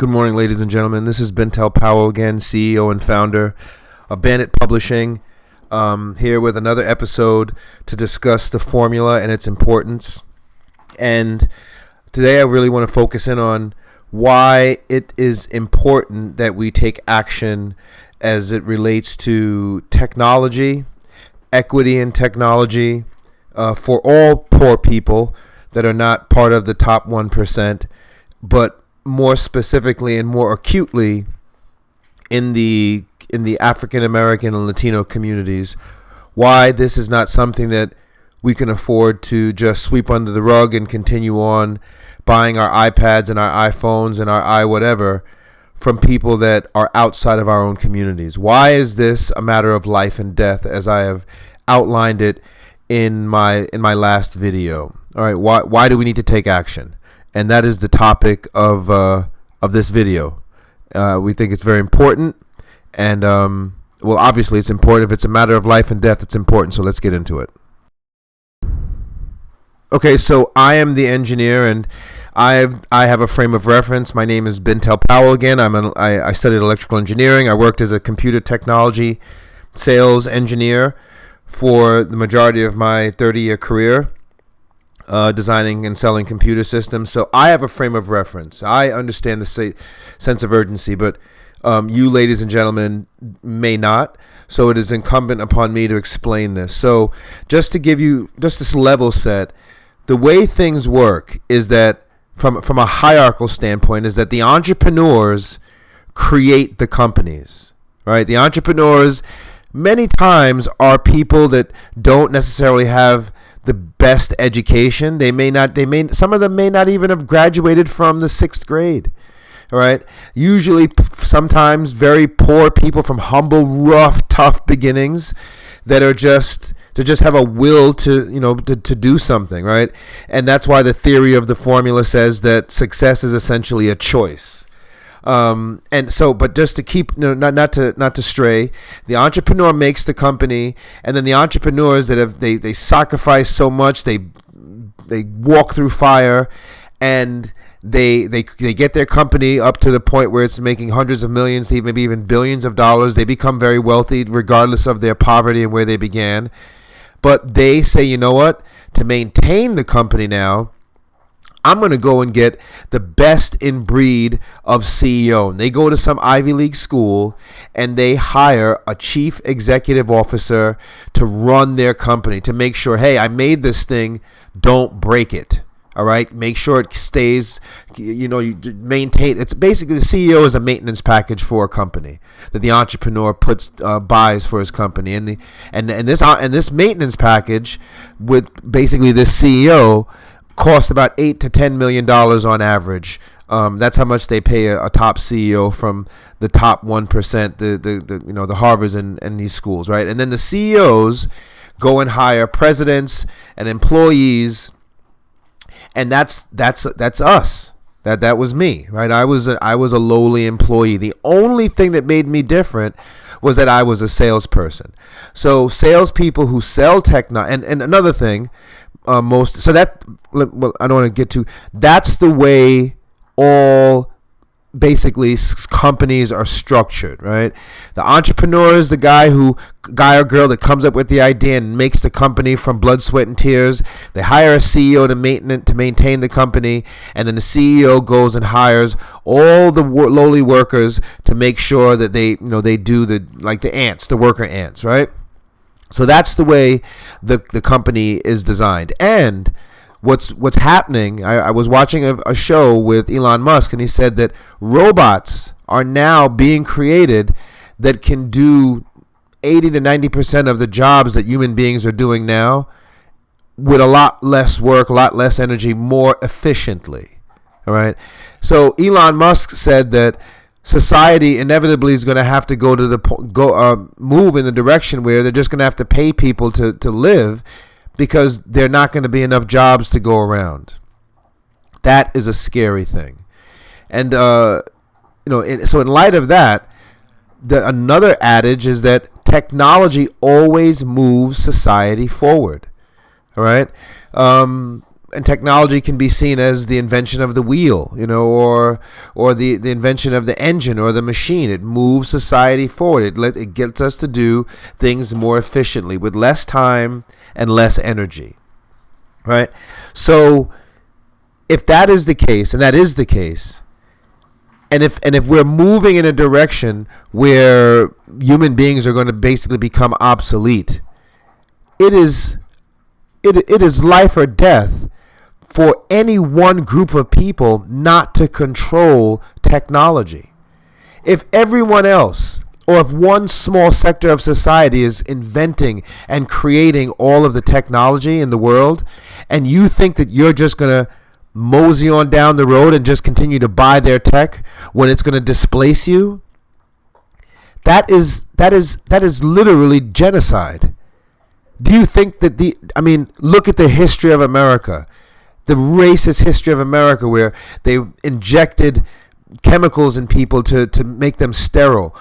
Good morning, ladies and gentlemen. This is Bentel Powell again, CEO and founder of Bandit Publishing, here with another episode to discuss the formula and its importance. And today I really want to focus in on why it is important that we take action as it relates to technology, equity in technology, for all poor people that are not part of the top 1%, but more specifically and more acutely in the African American and Latino communities. Why this is not something that we can afford to just sweep under the rug and continue on buying our iPads and our iPhones and our whatever from people that are outside of our own communities. Why is this a matter of life and death, as I have outlined it in my last video? All right, why do we need to take action? And that is the topic of this video. We think it's very important, and well, obviously it's important. If it's a matter of life and death, it's important. So let's get into it. Okay, so I am the engineer, and I have a frame of reference. My name is Bentel Powell again. I studied electrical engineering. I worked as a computer technology sales engineer for the majority of my 30-year career. Designing and selling computer systems. So I have a frame of reference. I understand the sense of urgency, but you, ladies and gentlemen, may not. So it is incumbent upon me to explain this. So just to give you just this level set, the way things work is that from a hierarchical standpoint is that the entrepreneurs create the companies, right? The entrepreneurs many times are people that don't necessarily have the best education. Some of them may not even have graduated from the 6th grade. All right. Usually, sometimes very poor people from humble, rough, tough beginnings that are just have a will to do something, right? And that's why the theory of the formula says that success is essentially a choice. And so, but just to keep, not to stray, the entrepreneur makes the company, and then the entrepreneurs that they sacrifice so much, they walk through fire, and they get their company up to the point where it's making hundreds of millions, maybe even billions of dollars. They become very wealthy regardless of their poverty and where they began. But they say, you know what? To maintain the company now, I'm going to go and get the best in breed of CEO. And they go to some Ivy League school and they hire a chief executive officer to run their company, to make sure, hey, I made this thing, don't break it. All right, make sure it stays, you maintain. It's basically the CEO is a maintenance package for a company that the entrepreneur buys for his company, and this maintenance package with basically this CEO cost about $8 to $10 million on average. That's how much they pay a top CEO from the top 1%, the Harvards and these schools, right? And then the CEOs go and hire presidents and employees. And that's us. That was me, right? I was a lowly employee. The only thing that made me different was that I was a salesperson. So salespeople who sell and another thing, I don't want to get to. That's the way all basically companies are structured, right? The entrepreneur is the guy or girl that comes up with the idea and makes the company from blood, sweat, and tears. They hire a CEO to maintain the company, and then the CEO goes and hires all the lowly workers to make sure that they do the worker ants, right? So that's the way the company is designed. And what's happening, I was watching a show with Elon Musk, and he said that robots are now being created that can do 80 to 90% of the jobs that human beings are doing now with a lot less work, a lot less energy, more efficiently. All right. So Elon Musk said that society inevitably is going to have to move in the direction where they're just going to have to pay people to live, because there are not going to be enough jobs to go around. That is a scary thing. And, so in light of that, another adage is that technology always moves society forward. All right. and technology can be seen as the invention of the wheel, or the invention of the engine or the machine. It moves society forward. It gets us to do things more efficiently with less time and less energy, right? So if that is the case, and that is the case, and if we're moving in a direction where human beings are going to basically become obsolete, it is life or death for any one group of people not to control technology. If everyone else, or if one small sector of society is inventing and creating all of the technology in the world, and you think that you're just going to mosey on down the road and just continue to buy their tech when it's going to displace you, that is literally genocide. Do you think that look at the history of America, the racist history of America, where they injected chemicals in people to make them sterile.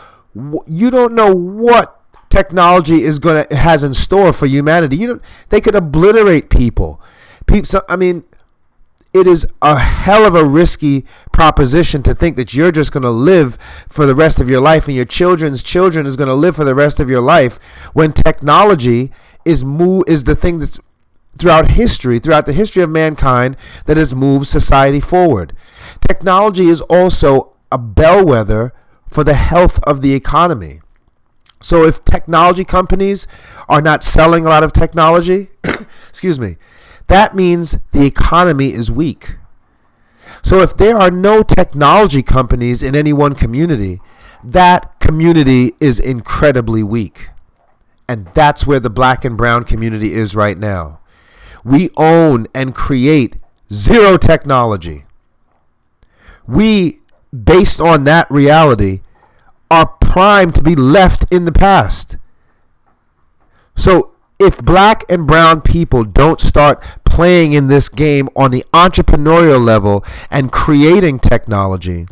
You don't know what technology has in store for humanity. They could obliterate people. It is a hell of a risky proposition to think that you're just going to live for the rest of your life and your children's children is going to live for the rest of your life, when technology is the thing that's throughout the history of mankind, that has moved society forward. Technology is also a bellwether for the health of the economy. So if technology companies are not selling a lot of technology, excuse me, that means the economy is weak. So if there are no technology companies in any one community, that community is incredibly weak. And that's where the black and brown community is right now. We own and create zero technology. We, based on that reality, are primed to be left in the past. So if black and brown people don't start playing in this game on the entrepreneurial level and creating technology,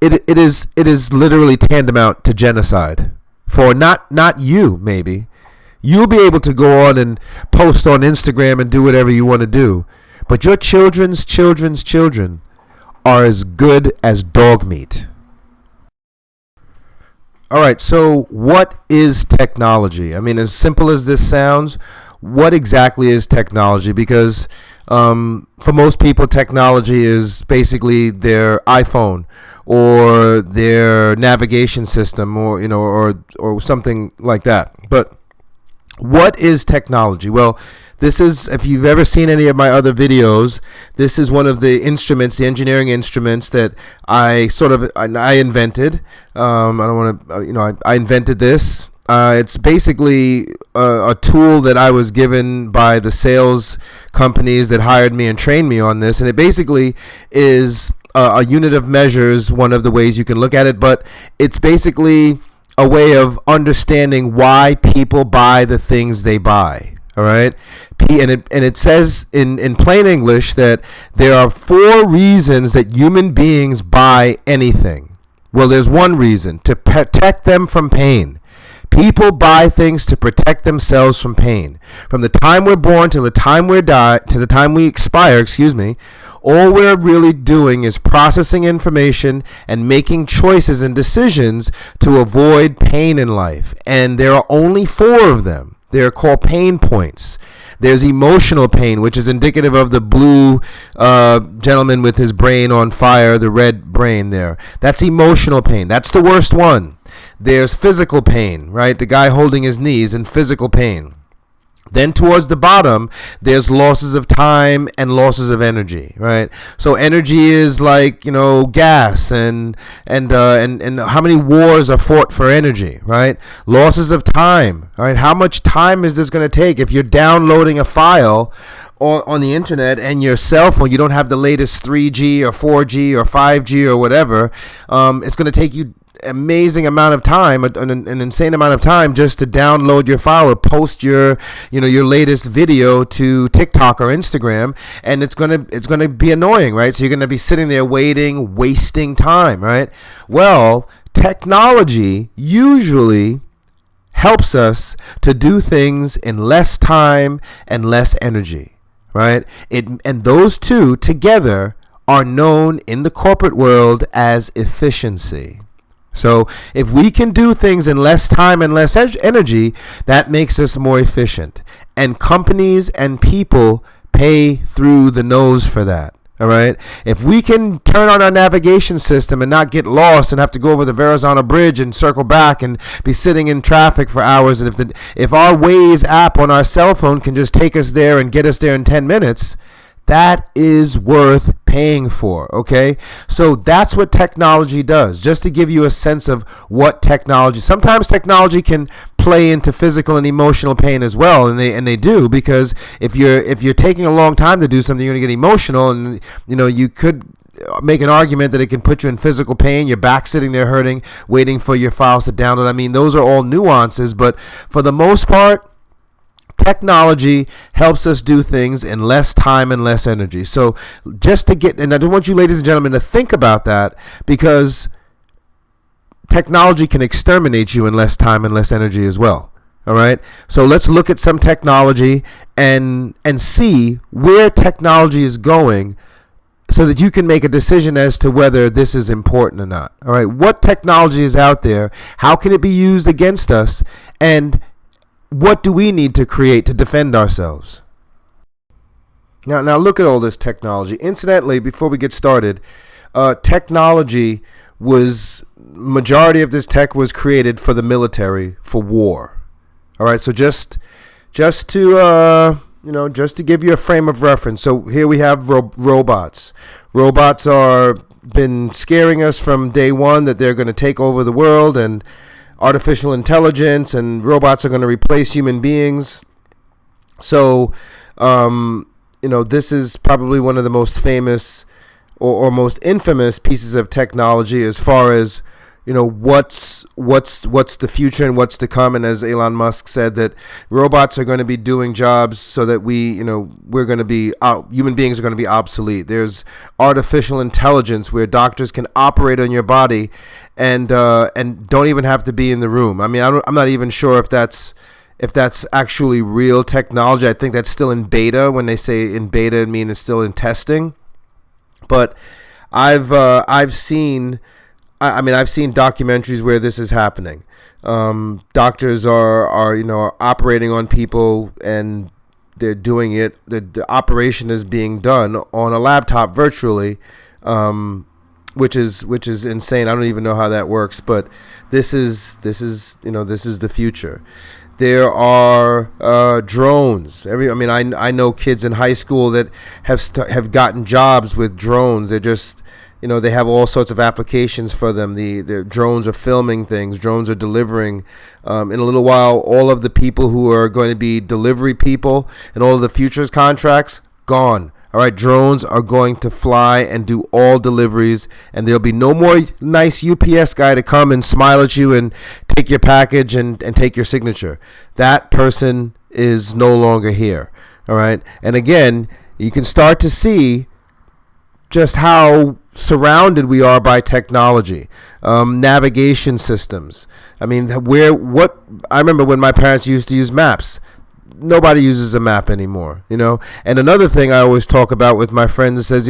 it is literally tantamount to genocide. For not you, maybe. You'll be able to go on and post on Instagram and do whatever you want to do. But your children's children's children are as good as dog meat. All right, so what is technology? As simple as this sounds, what exactly is technology? Because for most people, technology is basically their iPhone or their navigation system, or something like that. But what is technology? Well, this is, if you've ever seen any of my other videos, this is one of the instruments, the engineering instruments that I invented. I invented this. It's basically a tool that I was given by the sales companies that hired me and trained me on this. And it basically is a unit of measures, one of the ways you can look at it. But it's basically a way of understanding why people buy the things they buy. All right. And it says in plain English that there are 4 reasons that human beings buy anything. Well, there's one reason: to protect them from pain. People buy things to protect themselves from pain. From the time we're born to the time we expire, all we're really doing is processing information and making choices and decisions to avoid pain in life. And there are only 4 of them. They're called pain points. There's emotional pain, which is indicative of the blue gentleman with his brain on fire, the red brain there. That's emotional pain. That's the worst one. There's physical pain, right? The guy holding his knees in physical pain. Then towards the bottom, there's losses of time and losses of energy, right? So energy is like, gas and how many wars are fought for energy, right? Losses of time, all right? How much time is this going to take? If you're downloading a file on the internet and your cell phone, you don't have the latest 3G or 4G or 5G or whatever, it's going to take you amazing amount of time, an insane amount of time, just to download your file or post your latest video to TikTok or Instagram, and it's gonna be annoying, right? So you're gonna be sitting there waiting, wasting time, right? Well, technology usually helps us to do things in less time and less energy. right? And those two together are known in the corporate world as efficiency. So if we can do things in less time and less energy, that makes us more efficient. And companies and people pay through the nose for that. All right. If we can turn on our navigation system and not get lost and have to go over the Verrazano Bridge and circle back and be sitting in traffic for hours, and if our Waze app on our cell phone can just take us there and get us there in 10 minutes, that is worth paying for, okay? So that's what technology does, just to give you a sense of what technology. Sometimes technology can play into physical and emotional pain as well, and they do, because if you're taking a long time to do something, you're going to get emotional, and you could make an argument that it can put you in physical pain. You're back sitting there hurting, waiting for your files to download. I mean, those are all nuances, but for the most part, technology helps us do things in less time and less energy. So and I don't want you, ladies and gentlemen, to think about that, because technology can exterminate you in less time and less energy as well. All right. So let's look at some technology and see where technology is going, so that you can make a decision as to whether this is important or not. All right. What technology is out there? How can it be used against us? And what do we need to create to defend ourselves? Now look at all this technology. Incidentally, before we get started, majority of this tech was created for the military, for war. All right, so just to give you a frame of reference. So here we have robots. Robots are been scaring us from day one that they're going to take over the world, and artificial intelligence and robots are going to replace human beings. So, this is probably one of the most famous or most infamous pieces of technology as far as, what's the future and what's to come. And as Elon Musk said, that robots are going to be doing jobs so that we're going to be human beings are going to be obsolete. There's artificial intelligence where doctors can operate on your body and don't even have to be in the room. I mean, I'm not even sure if that's actually real technology. I think that's still in beta. When they say in beta, it means it's still in testing. But I've seen documentaries where this is happening. Doctors are operating on people, and they're doing it. The operation is being done on a laptop virtually, which is insane. I don't even know how that works, but this is the future. There are drones. I know kids in high school that have gotten jobs with drones. They're just, they have all sorts of applications for them. The drones are filming things. Drones are delivering. In a little while, all of the people who are going to be delivery people and all of the futures contracts, gone. All right, drones are going to fly and do all deliveries, and there'll be no more nice UPS guy to come and smile at you and take your package and take your signature. That person is no longer here. All right, and again, you can start to see just how surrounded we are by technology. Navigation systems. I mean, I remember when my parents used to use maps. Nobody uses a map anymore, And another thing I always talk about with my friends says,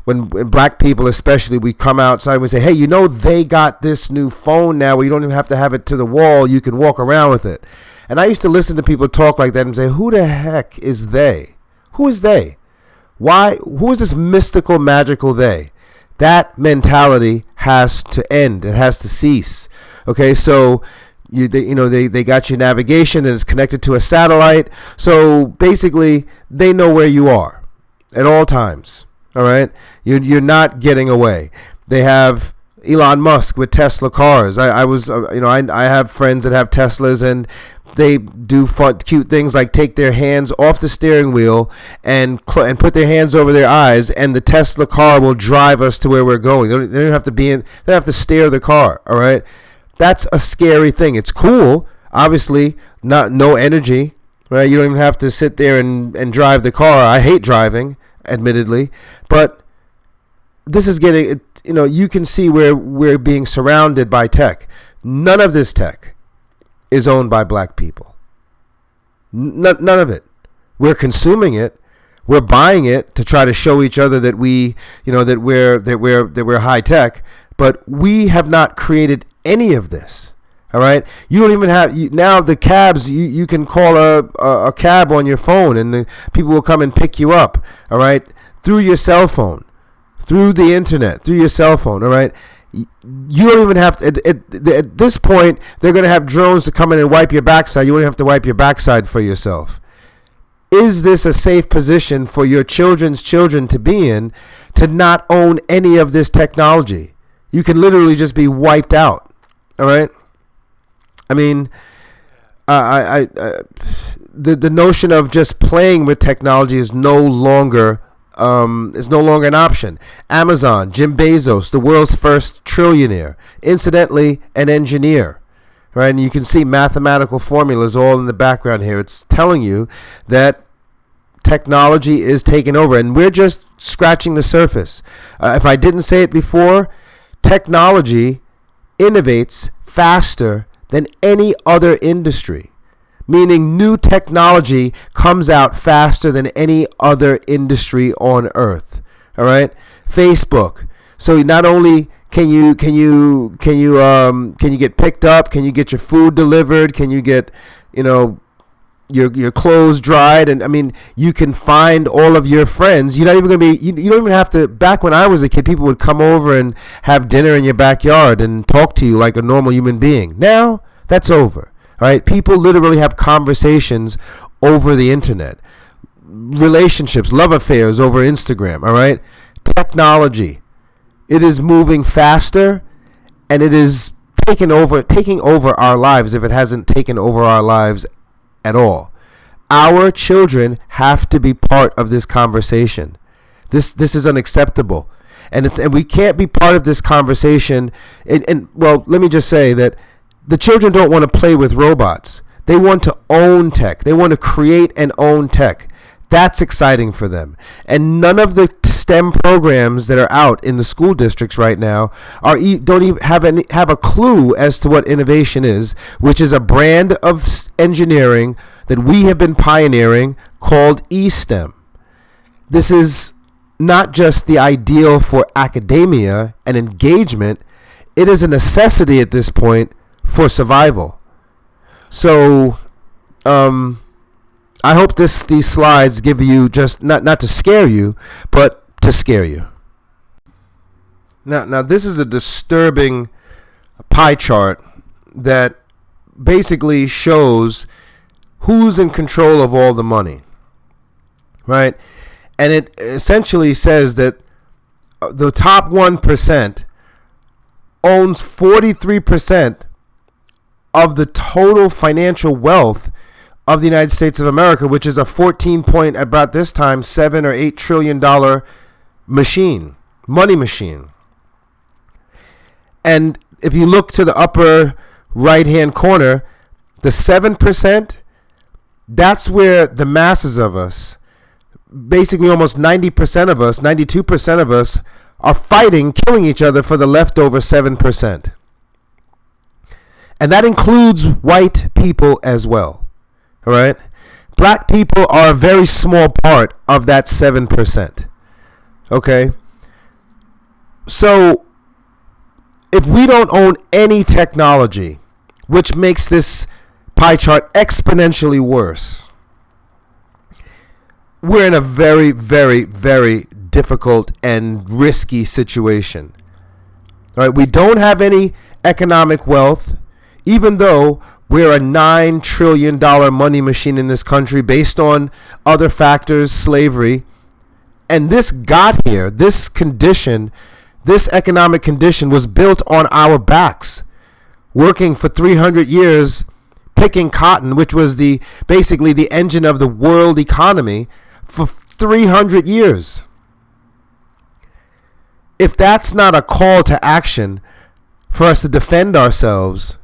when black people especially, we come outside and we say, hey, they got this new phone now where you don't even have to have it to the wall. You can walk around with it. And I used to listen to people talk like that and say, who the heck is they? Who is they? Why? Who is this mystical, magical they? That mentality has to end. It has to cease. Okay, so they got your navigation and it's connected to a satellite. So basically, they know where you are at all times. All right, you're not getting away. They have Elon Musk with Tesla cars. I have friends that have Teslas, and they do fun, cute things like take their hands off the steering wheel and put their hands over their eyes, and the Tesla car will drive us to where we're going. They don't have to they don't have to steer the car. All right. That's a scary thing. It's cool, obviously, no energy, right? You don't even have to sit there and drive the car. I hate driving, admittedly, but this is getting, you can see where we're being surrounded by tech. None of this tech is owned by black people. None of it. We're consuming it. We're buying it to try to show each other that we're high tech, but we have not created any of this. All right, you don't even have now the cabs. You can call a cab on your phone, and the people will come and pick you up. All right, through your cell phone, through the internet, through your cell phone. All right, you don't even have to. At this point, they're going to have drones to come in and wipe your backside. You won't have to wipe your backside for yourself. Is this a safe position for your children's children to be in, to not own any of this technology? You can literally just be wiped out. All right. I mean, the notion of just playing with technology is no longer an option. Amazon, Jim Bezos, the world's first trillionaire, incidentally an engineer, right? And you can see mathematical formulas all in the background here. It's telling you that technology is taking over, and we're just scratching the surface. If I didn't say it before, technology innovates faster than any other industry, meaning new technology comes out faster than any other industry on earth. All right, Facebook. So not only can you get picked up, can you get your food delivered, can you get your clothes dried, and I mean, you can find all of your friends. You're not even going to be, you don't even have to. Back when I was a kid, people would come over and have dinner in your backyard and talk to you like a normal human being. Now that's over. All right, people literally have conversations over the internet, relationships, love affairs over Instagram. All right, technology, it is moving faster, and it is taking over our lives if it hasn't taken over our lives at all. Our children have to be part of this conversation. This is unacceptable, and we can't be part of this conversation. And well, let me just say that the children don't want to play with robots. They want to own tech. They want to create and own tech. That's exciting for them. And none of the STEM programs that are out in the school districts right now don't even have a clue as to what innovation is, which is a brand of engineering that we have been pioneering called eSTEM. This is not just the ideal for academia and engagement. It is a necessity at this point for survival. So, I hope these slides give you just not to scare you, but to scare you. Now this is a disturbing pie chart that basically shows who's in control of all the money, right? And it essentially says that the top 1% owns 43% of the total financial wealth of the United States of America, which is a 14 point, about this time, $7 or $8 trillion money machine. And if you look to the upper right-hand corner, the 7%, that's where the masses of us, basically almost 90% of us, 92% of us, are fighting, killing each other for the leftover 7%. And that includes white people as well. All right, black people are a very small part of that 7%. Okay, so if we don't own any technology, which makes this pie chart exponentially worse, we're in a very, very, very difficult and risky situation. All right, we don't have any economic wealth, even though we're a $9 trillion money machine in this country based on other factors, slavery. And this got here, this condition, this economic condition was built on our backs, working for 300 years, picking cotton, which was basically the engine of the world economy for 300 years. If that's not a call to action for us to defend ourselves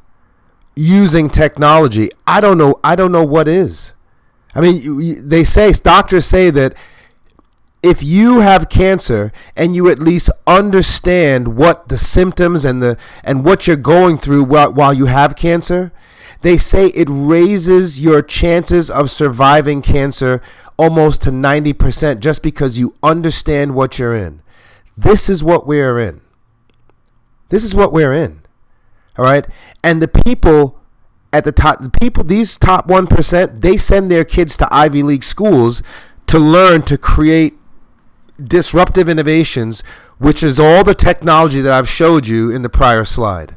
using technology, I don't know what is. I mean, doctors say that if you have cancer and you at least understand what the symptoms and what you're going through while you have cancer, they say it raises your chances of surviving cancer almost to 90% just because you understand what you're in. This is what we're in. This is what we're in. All right? And the people at the top, these top 1%, they send their kids to Ivy League schools to learn to create disruptive innovations, which is all the technology that I've showed you in the prior slide.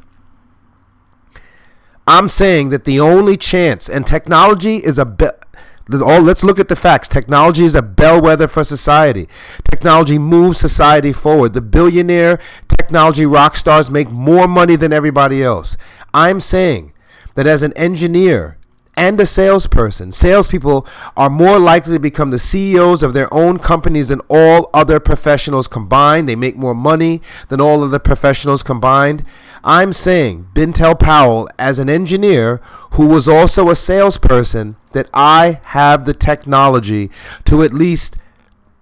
I'm saying that the only chance, and technology is let's look at the facts. Technology is a bellwether for society. Technology moves society forward. The billionaire technology rock stars make more money than everybody else. I'm saying that as an engineer and a salesperson, salespeople are more likely to become the CEOs of their own companies than all other professionals combined. They make more money than all other professionals combined. I'm saying, Bintel Powell, as an engineer who was also a salesperson, that I have the technology to at least,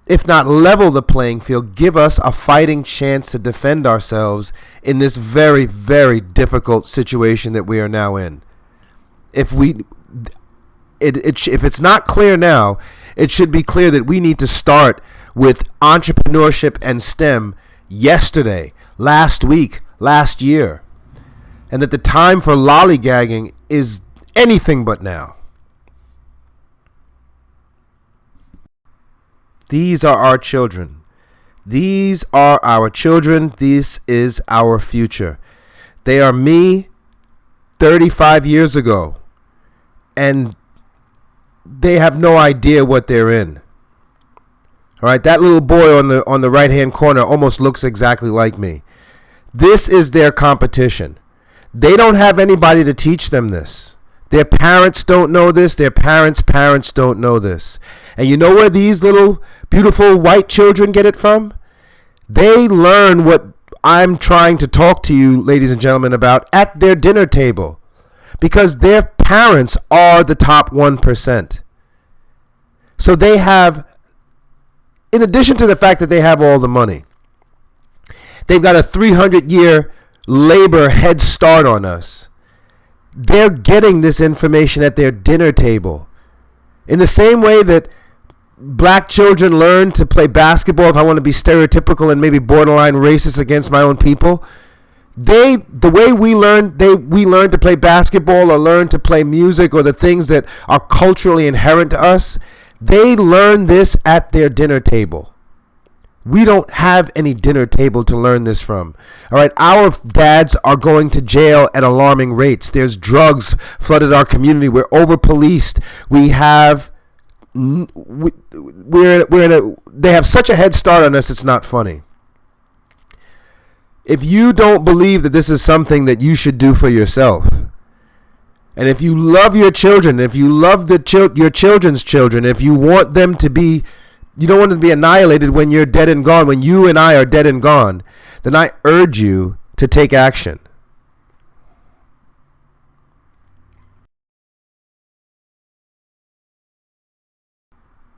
if not level the playing field, give us a fighting chance to defend ourselves in this very, very difficult situation that we are now in. If it's not clear now, it should be clear that we need to start with entrepreneurship and STEM yesterday, last week, last year, and that the time for lollygagging is anything but now. These are our children. These are our children. This is our future. They are me 35 years ago, and they have no idea what they're in. All right, that little boy on the right-hand corner almost looks exactly like me. This is their competition. They don't have anybody to teach them this. Their parents don't know this. Their parents' parents don't know this. And you know where these little beautiful white children get it from? They learn what I'm trying to talk to you, ladies and gentlemen, about at their dinner table, because their parents are the top 1%. So they have, in addition to the fact that they have all the money, they've got a 300-year labor head start on us. They're getting this information at their dinner table. In the same way that black children learn to play basketball, if I want to be stereotypical and maybe borderline racist against my own people, the way we learn to play basketball or learn to play music or the things that are culturally inherent to us, they learn this at their dinner table. We don't have any dinner table to learn this from. All right, our dads are going to jail at alarming rates. There's drugs flooded our community. We're over-policed. They have such a head start on us, it's not funny. If you don't believe that this is something that you should do for yourself, and if you love your children, if you love your children's children, if you want them to be, you don't want them to be annihilated when you're dead and gone, when you and I are dead and gone, then I urge you to take action.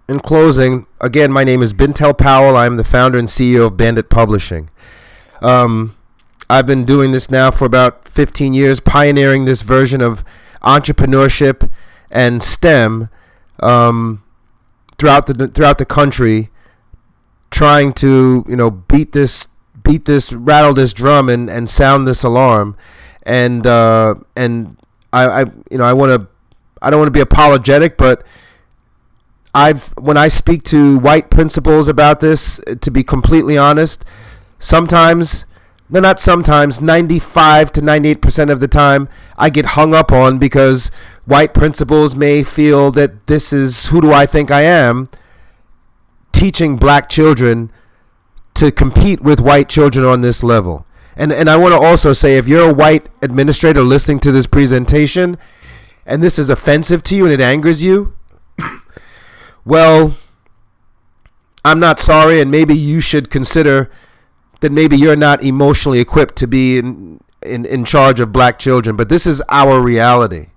In closing, again, my name is Bintel Powell. I'm the founder and CEO of Bandit Publishing. I've been doing this now for about 15 years, pioneering this version of entrepreneurship and STEM throughout the country, trying to rattle this drum and sound this alarm, and I don't want to be apologetic, but when I speak to white principals about this, to be completely honest, 95 to 98% of the time, I get hung up on because white principals may feel that this is, who do I think I am, teaching black children to compete with white children on this level. And I want to also say, if you're a white administrator listening to this presentation and this is offensive to you and it angers you, well, I'm not sorry, and maybe you should consider that maybe you're not emotionally equipped to be in charge of black children. But this is our reality.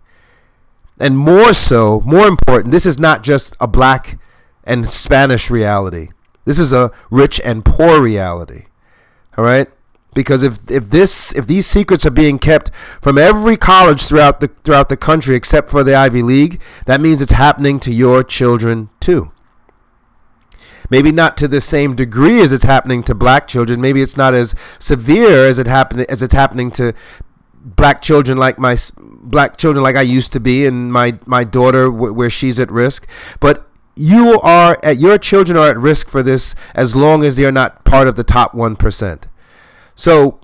And more important, this is not just a black and Spanish reality. This is a rich and poor reality. All right? Because if these secrets are being kept from every college throughout the country except for the Ivy League, that means it's happening to your children too. Maybe not to the same degree as it's happening to black children. Maybe it's not as severe as it's happening to black children like I used to be, and my daughter where she's at risk. But your children are at risk for this as long as they are not part of the top 1%. So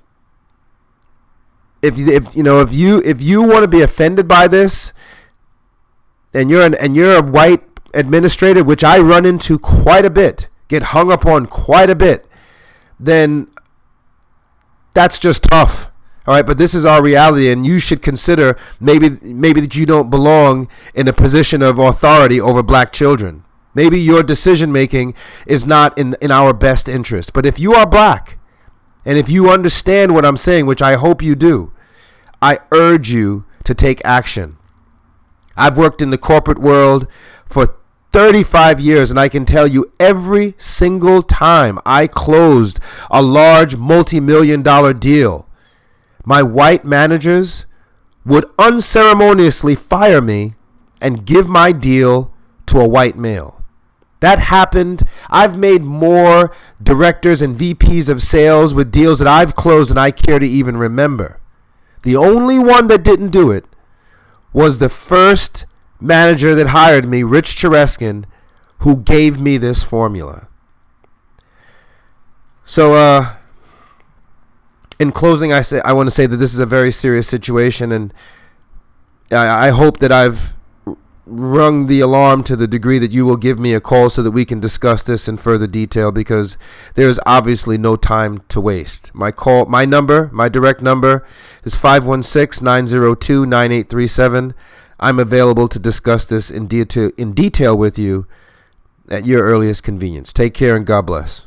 if you want to be offended by this, and you're a white administrator, which I run into quite a bit, get hung up on quite a bit, then that's just tough. All right, but this is our reality, and you should consider maybe that you don't belong in a position of authority over black children. Maybe your decision making is not in our best interest. But if you are black, and if you understand what I'm saying, which I hope you do, I urge you to take action. I've worked in the corporate world for 35 years, and I can tell you every single time I closed a large multi-million-dollar deal, my white managers would unceremoniously fire me and give my deal to a white male. That happened. I've made more directors and VPs of sales with deals that I've closed than I care to even remember. The only one that didn't do it was the first manager that hired me, Rich Chereskin, who gave me this formula. So, in closing, I want to say that this is a very serious situation, and I hope that I've rung the alarm to the degree that you will give me a call so that we can discuss this in further detail, because there's obviously no time to waste. My direct number is 516-902-9837. I'm available to discuss this in detail with you at your earliest convenience. Take care and God bless.